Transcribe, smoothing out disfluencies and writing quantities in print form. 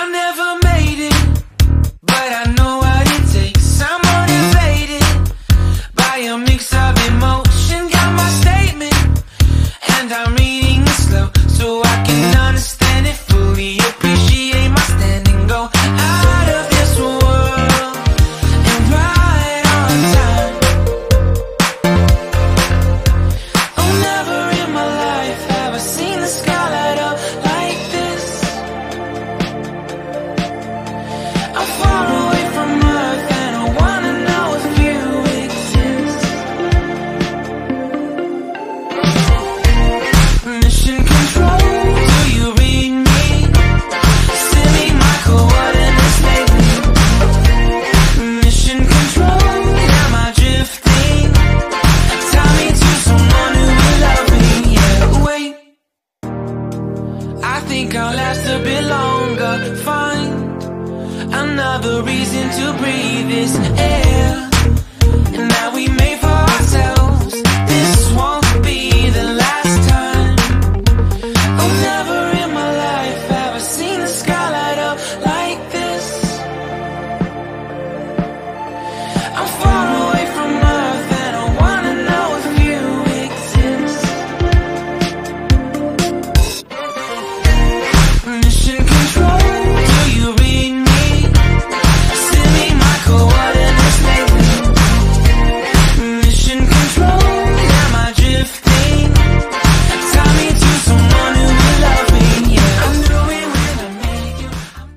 I never made it, but I know what it takes. I'm motivated by a mix of emotion. Got my statement, and I'm reading it slow so I can understand it fully. Appreciate my standing, go out of this world and right on time. Oh, never in my life have I seen the sky light up like this. I'm far away from Earth and I wanna know if you exist. Mission control, do you read me? Send me my coordinates lately. Mission control, am I drifting? Tie me to someone who will love me. Yeah, wait, I think I'll last a bit longer. Find another reason to breathe this air.